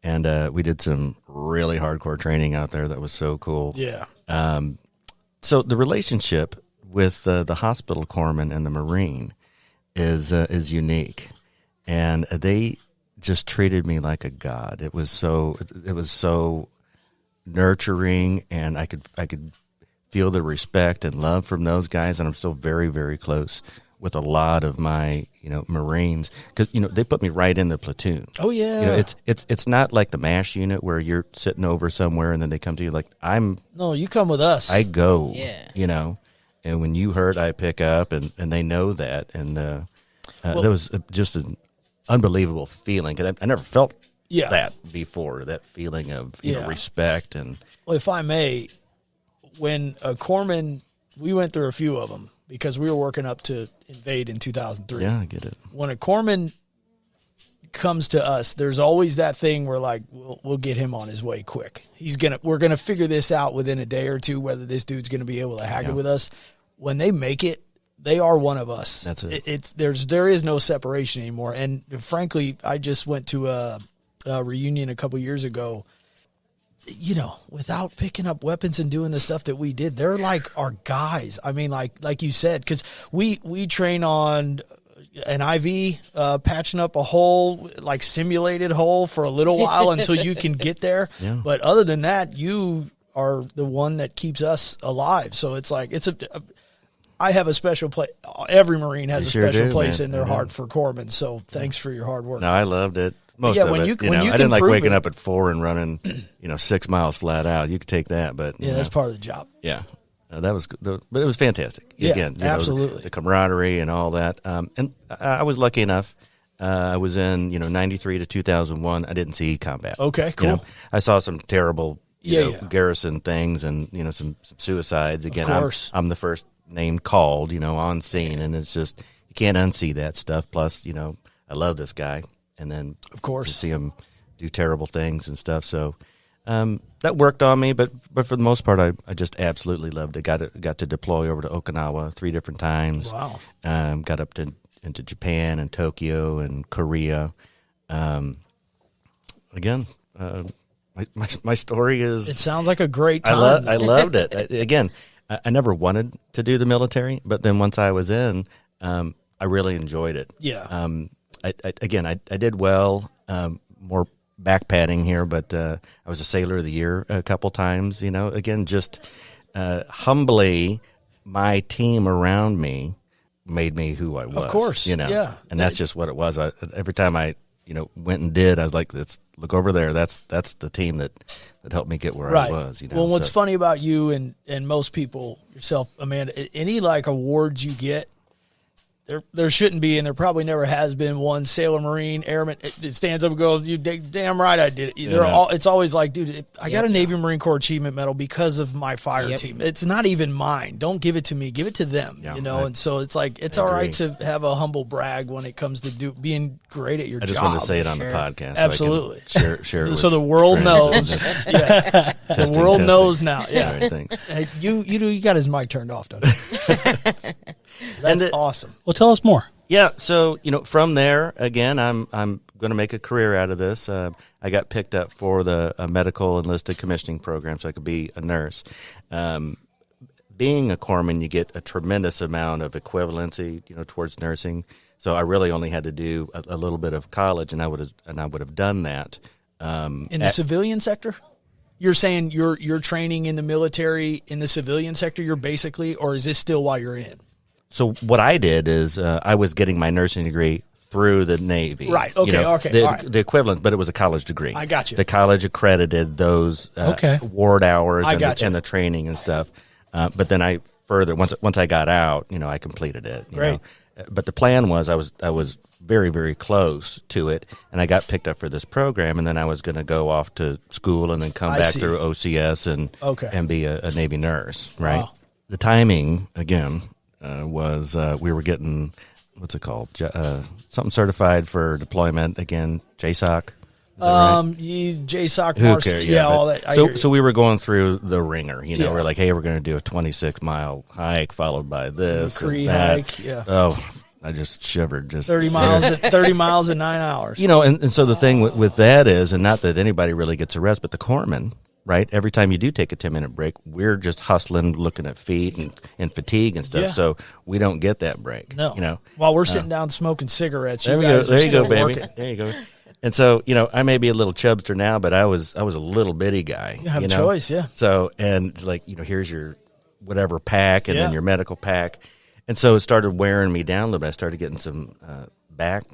And we did some really hardcore training out there that was so cool. Yeah. So the relationship with the hospital corpsman and the Marine is unique, and they just treated me like a god. It was so nurturing, and I could feel the respect and love from those guys, and I'm still very, very close with a lot of my Marines, because they put me right in the platoon. Oh yeah. It's not like the MASH unit where you're sitting over somewhere and then they come to you. Like no, you come with us. I go. Yeah. And when you hurt, I pick up, and they know that, and that was just an unbelievable feeling. 'Cause I never felt that before. That feeling of respect and. Well, if I may, when a corpsman, we went through a few of them because we were working up to invade in 2003. Yeah, I get it. When a corpsman comes to us, there's always that thing where like we'll get him on his way quick. We're gonna figure this out within a day or two whether this dude's gonna be able to hack it with us. When they make it, they are one of us. That's it. There is no separation anymore. And frankly, I just went to a reunion a couple years ago. Without picking up weapons and doing the stuff that we did, they're like our guys. I mean, like you said, because we train on an IV, patching up a hole, like simulated hole for a little while until you can get there. Yeah. But other than that, you are the one that keeps us alive. So it's like, I have a special place. Every Marine has a special place in their heart for corpsmen. So thanks for your hard work. No, I loved it. Most of when it. you I didn't like waking it. up at 4 and running, 6 miles flat out. You could take that, but that's part of the job. Yeah. That was good, but it was fantastic. Yeah, Again, absolutely. The camaraderie and all that. And I was lucky enough. I was in 93 to 2001. I didn't see combat. Okay, cool. I saw some terrible garrison things and some suicides. Again, of course. I'm the first name called on scene, and it's just you can't unsee that stuff. Plus, I love this guy, and then of course to see him do terrible things and stuff. So. That worked on me, but for the most part, I just absolutely loved it. Got to deploy over to Okinawa 3 different times. Wow. Got up into Japan and Tokyo and Korea. Again, my story is. It sounds like a great time. I loved it. I never wanted to do the military, but then once I was in, I really enjoyed it. Yeah. I did well. More back padding here, but I was a Sailor of the Year a couple times. Again, just humbly, my team around me made me who I was. Of course, yeah. And that's just what it was. Every time I went and did, I was like, let's look over there. That's the team that helped me get where I was. Well, what's funny about you and most people, yourself, Amanda, any like awards you get, there shouldn't be, and there probably never has been one Sailor, Marine, Airman. It stands up and goes, "You damn right I did it." It's always like, dude, I got a Navy Marine Corps Achievement Medal because of my fire team. It's not even mine. Don't give it to me. Give it to them. And so it's like it's all right to have a humble brag when it comes to being great at your job. I just wanted to say it on the podcast. Absolutely. So I can share it so the world knows. The world knows now. Yeah. All right, thanks. Hey, you got his mic turned off, don't you? That's awesome. Well, tell us more. Yeah, so from there again, I'm going to make a career out of this. I got picked up for the medical enlisted commissioning program, so I could be a nurse. Being a corpsman, you get a tremendous amount of equivalency, towards nursing. So I really only had to do a little bit of college, and I would have done that. In the civilian sector? You're saying you're training in the military in the civilian sector. You're basically, or is this still while you're in? So what I did is I was getting my nursing degree through the Navy. Right. Okay. Okay. The equivalent, but it was a college degree. I got you. The college accredited those ward hours and the training and stuff. But then I further once I got out, I completed it. Great. But the plan was I was very, very close to it, and I got picked up for this program, and then I was going to go off to school and then come back through OCS and be a Navy nurse. Right. Wow. The timing again. Was we were getting what's it called? Something certified for deployment again. JSOC. Right? JSOC, Who Mars, cares? yeah, all that. So we were going through the ringer. You know, Yeah. we're like, hey, we're going to do a 26-mile hike followed by this, Cree and that. hike, yeah. Oh, I just shivered. Just 30 miles in 9 hours. You know, and so the thing with that is, and not that anybody really gets a rest, but the corpsman, right? Every time you do take a 10-minute break, we're just hustling, looking at feet and fatigue and stuff. Yeah. So we don't get that break. No, you know, while we're sitting down smoking cigarettes, there you we go. guys There are you go, still baby. working. There you go. And so, you know, I may be a little chubster now, but I was a little bitty guy. You have you a know? choice, yeah. So, and like, you know, here's your whatever pack and Yeah. then your medical pack. And so it started wearing me down a little bit. I started getting some back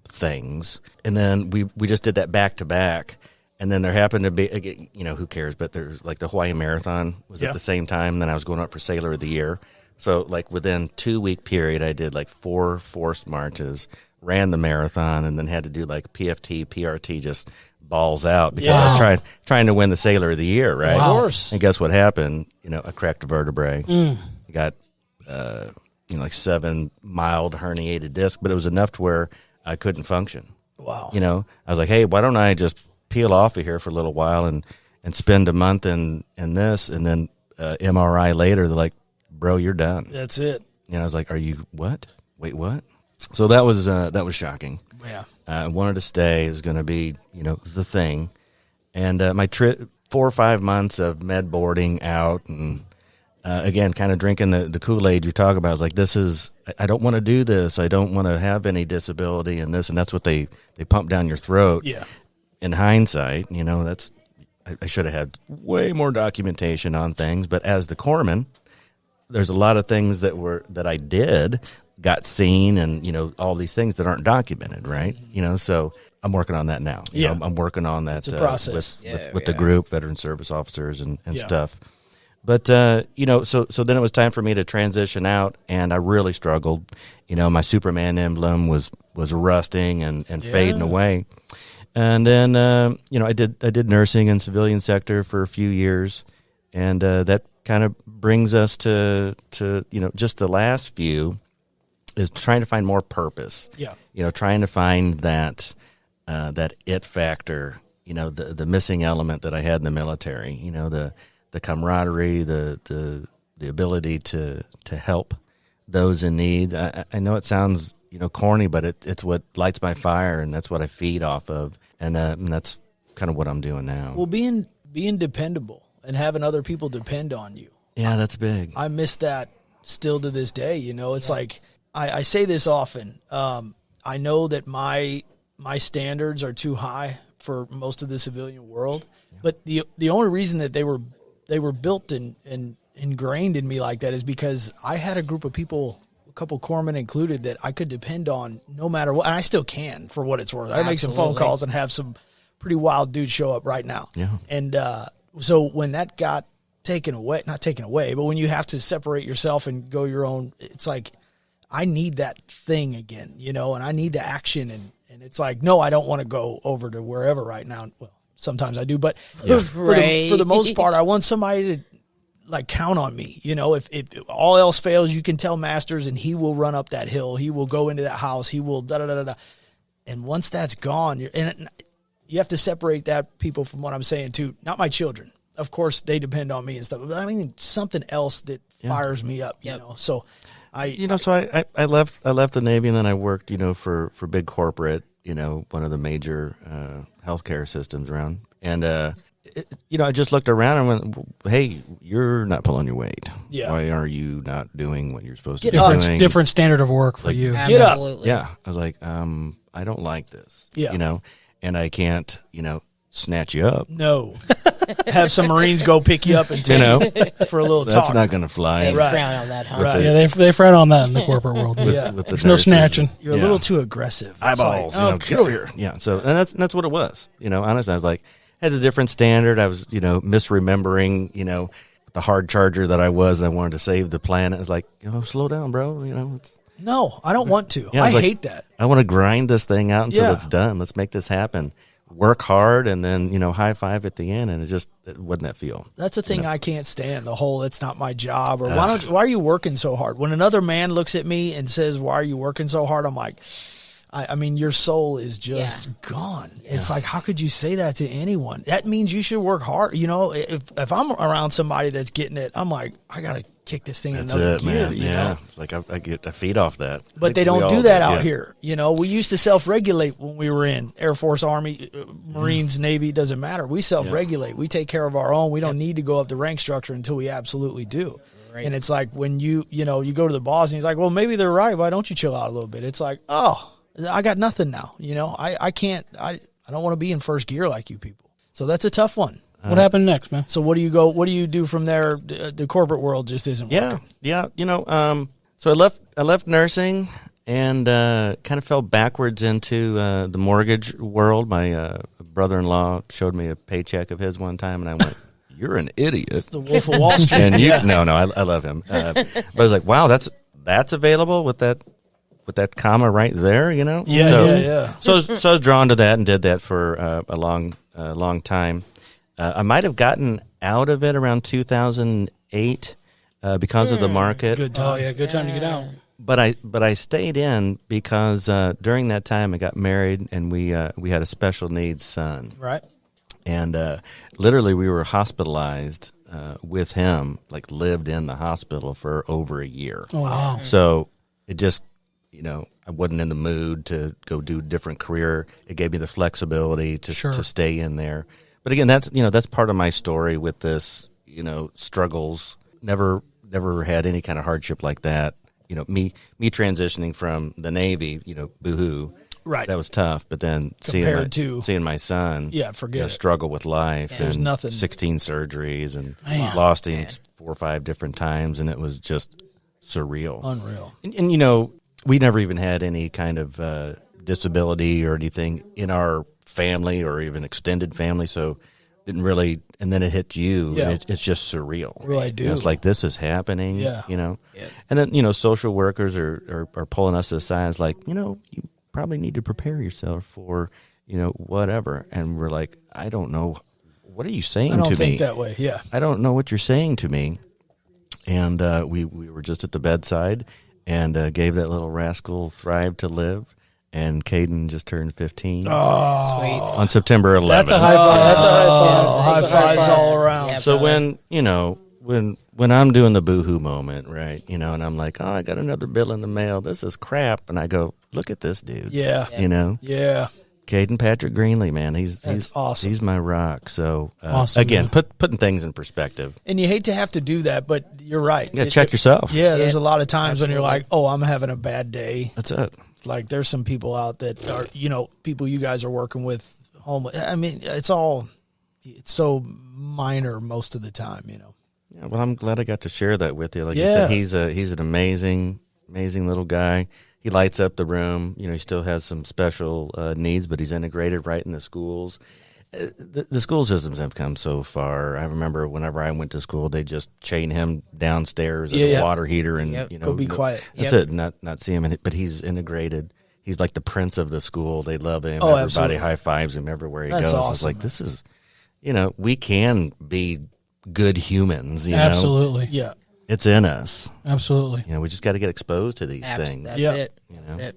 things. And then we just did that back to back. And then there happened to be, you know, who cares? But there's like the Hawaii Marathon was Yeah. at the same time. And then I was going up for Sailor of the Year. So like within 2-week period, I did like 4 forced marches, ran the marathon, and then had to do like PFT, PRT, just balls out because I was trying to win the Sailor of the Year, right? Of course. And guess what happened? You know, I cracked a vertebrae. Got you know, like 7 mild herniated discs, but it was enough to where I couldn't function. Wow. You know, I was like, hey, why don't I just peel off of here for a little while and spend a month in this, and then MRI later, they're like, bro, you're done. That's it. And I was like, are you what? Wait, what? So that was shocking. Yeah. I wanted to stay. It was going to be, you know, the thing. And my trip, 4 or 5 months of med boarding out, and again, kind of drinking the Kool-Aid you talk about. I was like, I don't want to do this. I don't want to have any disability in this. And that's what they pump down your throat. Yeah. In hindsight, you know, I should have had way more documentation on things. But as the corpsman, there's a lot of things that I did, got seen, and, you know, all these things that aren't documented, right? You know, so I'm working on that now. You know, I'm working on that. It's a process. with the group, veteran service officers and Yeah. stuff. But, you know, so then it was time for me to transition out, and I really struggled. You know, my Superman emblem was rusting and fading away. And then, you know, I did nursing in civilian sector for a few years, and that kind of brings us to you know, just the last few is trying to find more purpose. Yeah. You know, trying to find that it factor. You know, the missing element that I had in the military. You know, the camaraderie, the ability to help those in need. I know it sounds, you know, corny, but it's what lights my fire, and that's what I feed off of, and that's kind of what I'm doing now. Well, being dependable and having other people depend on you. Yeah, that's big. I miss that still to this day. You know, it's like I say this often. I know that my standards are too high for most of the civilian world, but the only reason that they were built and ingrained in me like that is because I had a group of people, a couple corpsmen included, that I could depend on no matter what, and I still can for what it's worth. I make some phone Absolutely. calls and have some pretty wild dudes show up right now. Yeah. And so when that got not taken away, but when you have to separate yourself and go your own, it's like, I need that thing again, you know, and I need the action. And it's like, no, I don't want to go over to wherever right now. Well, sometimes I do, but for the most part, I want somebody to like count on me. You know, if all else fails, you can tell Masters and he will run up that hill. He will go into that house. He will da-da-da-da-da. And once that's gone, you have to separate that people from what I'm saying too. Not my children. Of course, they depend on me and stuff. But I mean, something else that fires me up, you know. So I left the Navy, and then I worked, you know, for big corporate, you know, one of the major healthcare systems around. And you know, I just looked around and went, "Hey, you're not pulling your weight. Yeah. Why are you not doing what you're supposed to be doing?" Different standard of work for you. Get up. Absolutely. Yeah, I was like, I don't like this. Yeah. You know, and I can't, you know, snatch you up. no, have some Marines go pick you up and take you for a little That's talk. not going to fly. They Right. frown on that, huh? Right. Yeah, they frown on that in the corporate world. Yeah. With the There's no nurses. snatching. You're a little too aggressive. It's Eyeballs, like, you know, okay. get over here. Yeah, so and that's what it was. You know, honestly, I was like, had a different standard. I was, you know, misremembering, you know, the hard charger that I was. And I wanted to save the planet. I was like, you know, slow down, bro. You know, it's. No, I don't want to. Yeah, I was like, hate that. I want to grind this thing out until Yeah. it's done. Let's make this happen. work hard and then, high five at the end, and it wasn't that feel. That's a thing I can't stand, the whole it's not my job, or why are you working so hard? When another man looks at me and says, why are you working so hard? I'm like, I mean, your soul is just gone. Yeah. It's like, how could you say that to anyone? That means you should work hard. If I'm around somebody that's getting it, I'm like, I got to kick this thing in another gear. Man. You know? It's like I feed off that. But they don't do that out here. We used to self-regulate when we were in Air Force, Army, Marines, Navy. It doesn't matter. We self-regulate. We take care of our own. We don't need to go up the rank structure until we absolutely do. Right. And it's like when you go to the boss and he's like, well, maybe they're right. Why don't you chill out a little bit? It's like, oh, I got nothing now. I can't. I don't want to be in first gear like you people. So that's a tough one. What happened next, man? So what do you do from there? The corporate world just isn't working. Yeah. So I left nursing and kind of fell backwards into the mortgage world. My brother-in-law showed me a paycheck of his one time, and I went, "You're an idiot." It's the Wolf of Wall Street. And I love him. But I was like, "Wow, that's available with that comma right there." Yeah. So I was drawn to that and did that for a long time. I might have gotten out of it around 2008 because of the market. Good time. Good time to get out. But I stayed in because during that time I got married and we had a special needs son. Right. And literally we were hospitalized with him, like lived in the hospital for over a year. Oh, wow. So it just, I wasn't in the mood to go do a different career. It gave me the flexibility to stay in there. But again, that's part of my story with this, struggles. Never had any kind of hardship like that. Me transitioning from the Navy, boo-hoo. Right. That was tough. But then seeing my son struggle with life. There's and nothing. 16 surgeries and lost him 4 or 5 different times. And it was just surreal. Unreal. And we never even had any kind of disability or anything in our family or even extended family, so didn't really. And then it hit you. And it's just surreal. Really do. It's like this is happening. Yeah. And then social workers are pulling us aside. It's like you probably need to prepare yourself for whatever. And we're like, I don't know. What are you saying to me? I don't think that way. Yeah. I don't know what you're saying to me. And we were just at the bedside and gave that little rascal Thrive to Live. And Caden just turned 15. Oh, sweet. On September 11th. That's a high five. High fives all around. Yeah, so when I'm doing the boohoo moment, right, and I'm like, oh, I got another bill in the mail. This is crap. And I go, look at this dude. Yeah. Yeah. Caden Patrick Greenlee, man. He's awesome. He's my rock. So awesome, again, putting things in perspective. And you hate to have to do that, but you're right. Yeah, check yourself. Yeah, there's a lot of times when you're like, oh, I'm having a bad day. That's it. Like there's some people out that are, people you guys are working with home. I mean, it's so minor most of the time, Yeah, well, I'm glad I got to share that with you. Like you said, he's an amazing little guy. He lights up the room. He still has some special needs, but he's integrated right in the schools. The school systems have come so far. I remember whenever I went to school, they just chain him downstairs in a water heater and go be quiet. That's it. Not see him, but he's integrated. He's like the prince of the school. They love him. Oh, everybody absolutely. high fives him everywhere he That's goes. awesome, it's like man. this is, we can be good humans. Absolutely. Yeah. It's in us. Absolutely. We just got to get exposed to these things. That's it. That's it.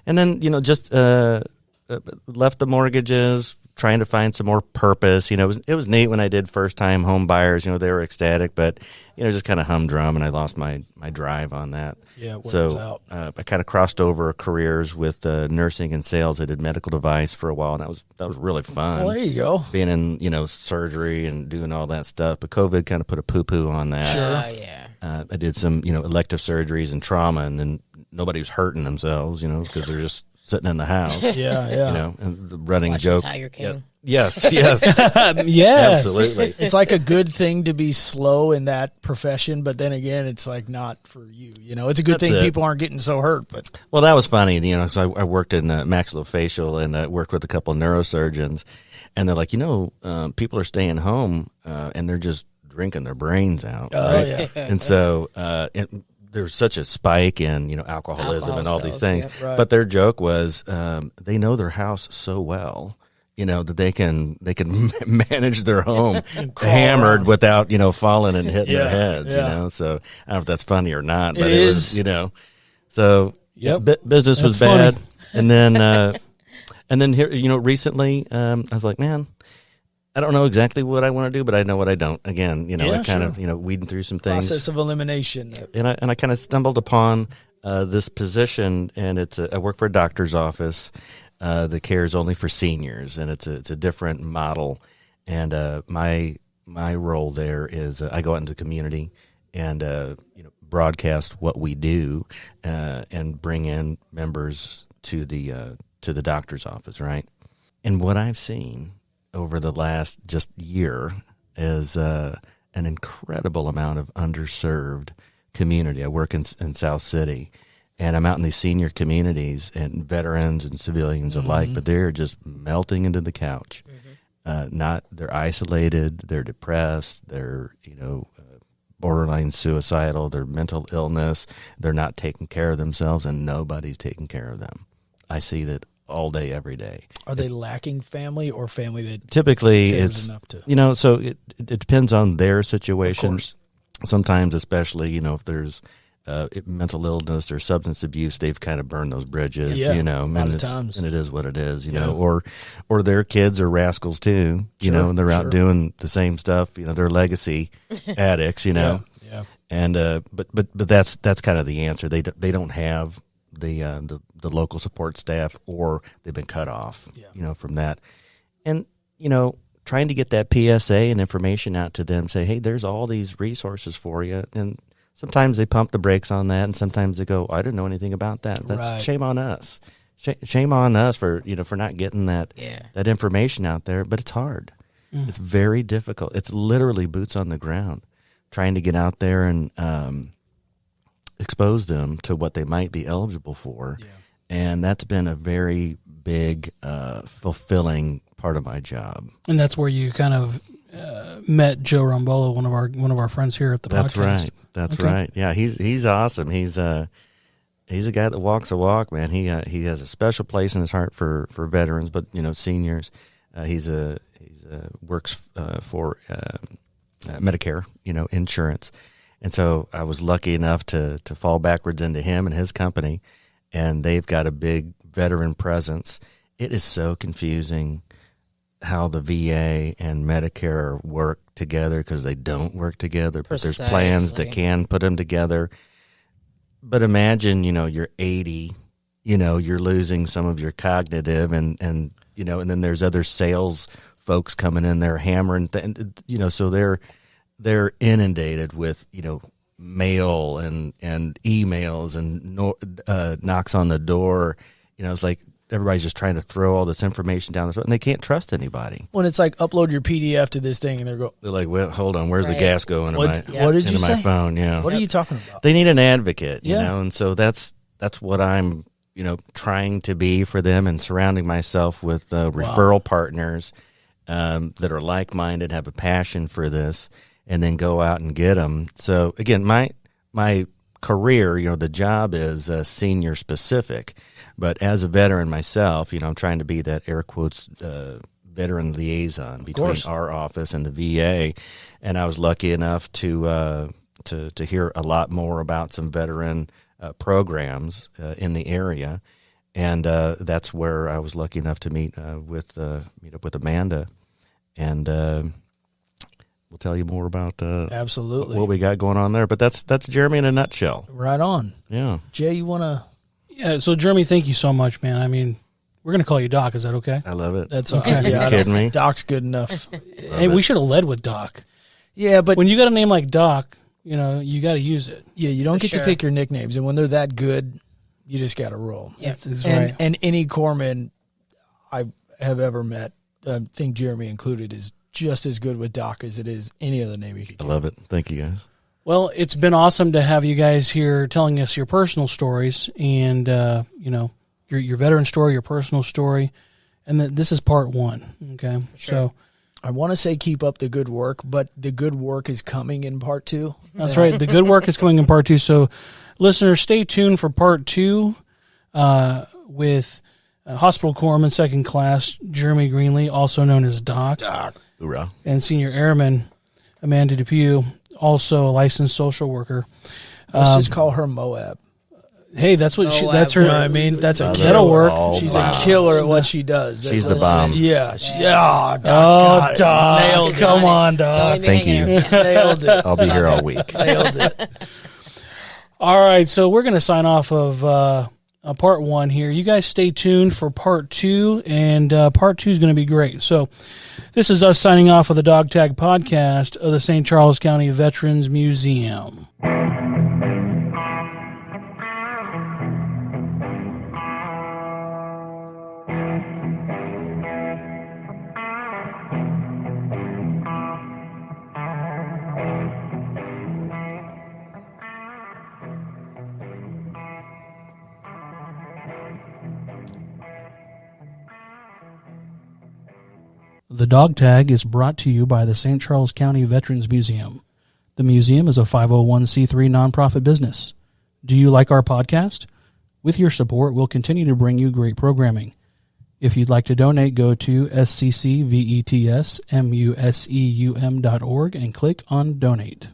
And then just left the mortgages, trying to find some more purpose. It was neat when I did first time home buyers. They were ecstatic, but just kind of humdrum, and I lost my drive on that. Yeah, it so wears out. I kind of crossed over careers with nursing and sales. I did medical device for a while, and that was really fun. Well, there you go. Being in surgery and doing all that stuff, but COVID kind of put a poo on that. Sure. Yeah. I did some elective surgeries and trauma, and then nobody was hurting themselves, because they're just sitting in the house. Yeah. And the running Watching joke. Tiger King. Yes. Yes. Absolutely. It's like a good thing to be slow in that profession, but then again, it's like not for you. It's a good thing people aren't getting so hurt. But well, that was funny, because I worked in maxillofacial and worked with a couple of neurosurgeons, and they're like, people are staying home and they're just drinking their brains out. Right? yeah. And so there's such a spike in alcoholism and all these things. yeah. Right. But their joke was they know their house so well. that they can manage their home crawl hammered around. without falling and hitting their Yeah, heads. yeah. So I don't know if that's funny or not, but It it is. was so Yep. business was That's funny. bad, and then here recently I was like, man, I don't know exactly what I want to do, but I know what I don't. Again, Yeah, I kind sure. of weeding through some things. Process of elimination. And I kind of stumbled upon this position, and I work for a doctor's office that cares only for seniors, and it's a different model. And my role there is I go out into the community and broadcast what we do and bring in members to the doctor's office, right? And what I've seen over the last just year is an incredible amount of underserved community. I work in South City, and I'm out in these senior communities and veterans and civilians alike, but they're just melting into the couch. They're isolated, they're depressed, they're borderline suicidal, they're mental illness, they're not taking care of themselves, and nobody's taking care of them. I see that all day, every day. Are they lacking family or family that Typically, cares it's enough to? so it depends on their situation. Of course. Sometimes, especially if there's mental illness or substance abuse, they've kind of burned those bridges. Yeah, and a lot of times. and it is what it is. Yeah. Or their kids are rascals too. Sure, And they're out sure. doing the same stuff. They're legacy addicts. Yeah. And but that's kind of the answer. They don't have the local support staff, or they've been cut off. Yeah. From that, and trying to get that PSA and information out to them, say, hey, there's all these resources for you, and sometimes they pump the brakes on that, and sometimes they go, I didn't know anything about that. That's Right. shame on us. Shame on us for for not getting that Yeah. that information out there. But it's hard. It's very difficult. It's literally boots on the ground, trying to get out there and expose them to what they might be eligible for. Yeah. And that's been a very big, fulfilling part of my job. And that's where you kind of met Joe Rombolo, one of our friends here at the That's podcast. right. That's Okay. right. Yeah, he's awesome. He's a guy that walks the walk, man. He has a special place in his heart for veterans, but seniors. He's works for Medicare, insurance, and so I was lucky enough to fall backwards into him and his company, and they've got a big veteran presence. It is so confusing how the VA and Medicare work together, because they don't work together, but there's plans that Precisely. can put them together. But imagine, you're 80, you're losing some of your cognitive, and then there's other sales folks coming in there hammering, so they're inundated with, mail and emails and knocks on the door. It's like everybody's just trying to throw all this information down the throat, and they can't trust anybody. When it's like upload your PDF to this thing, and they're They're like, well, hold on, where's the Right. gas going What did you into my say? phone? Yeah. what are you talking about? They need an advocate, Yeah. and so that's what I'm, trying to be for them, and surrounding myself with referral partners that are like-minded, have a passion for this, and then go out and get them. So again, my career, the job is senior specific, but as a veteran myself, I'm trying to be that air quotes veteran liaison between course. our office and the VA, and I was lucky enough to hear a lot more about some veteran programs in the area, and that's where I was lucky enough to meet up with Amanda, and we'll tell you more about Absolutely. what we got going on there. But that's Jeremy in a nutshell. Right on. Yeah, Jay, you want to? Yeah. So Jeremy, thank you so much, man. I mean, we're gonna call you Doc. Is that okay? I love it. That's Okay. yeah, You I don't- kidding me? Doc's good enough. Hey, we should have led with Doc. Yeah, but When you got a name like Doc, you got to use it. yeah, you don't For get to sure. pick your nicknames, and when they're that good, you just got to roll. Yeah. That's And right. and any corpsman I have ever met, I think Jeremy included, is just as good with Doc as it is any other name you could I get. love it. Thank you, guys. Well, it's been awesome to have you guys here telling us your personal stories, and your veteran story, your personal story, and this is part one. Okay, so I want to say keep up the good work, but the good work is coming in part 2. that's right. The good work is coming in part 2. So, listeners, stay tuned for part 2 with Hospital Corpsman Second Class Jeremy Greenlee, also known as Doc. Hoorah. And Senior Airman Amanda Depew, also a licensed social worker. Let's just call her Moab. Hey, that's what that's her. You know what I mean? That's a That'll work. She's a killer at what she does. She's the bomb. Yeah. Doc. Nailed it. Come on, Don't Doc. leave me Thank hanging you. there. Nailed it. I'll be here all week. Nailed it. All right, so we're going to sign off of part 1 here. You guys stay tuned for part 2, and part 2 is going to be great. So this is us signing off of the Dog Tag Podcast of the St. Charles County Veterans Museum. The Dog Tag is brought to you by the St. Charles County Veterans Museum. The museum is a 501c3 nonprofit business. Do you like our podcast? With your support, we'll continue to bring you great programming. If you'd like to donate, go to sccvetsmuseum.org and click on Donate.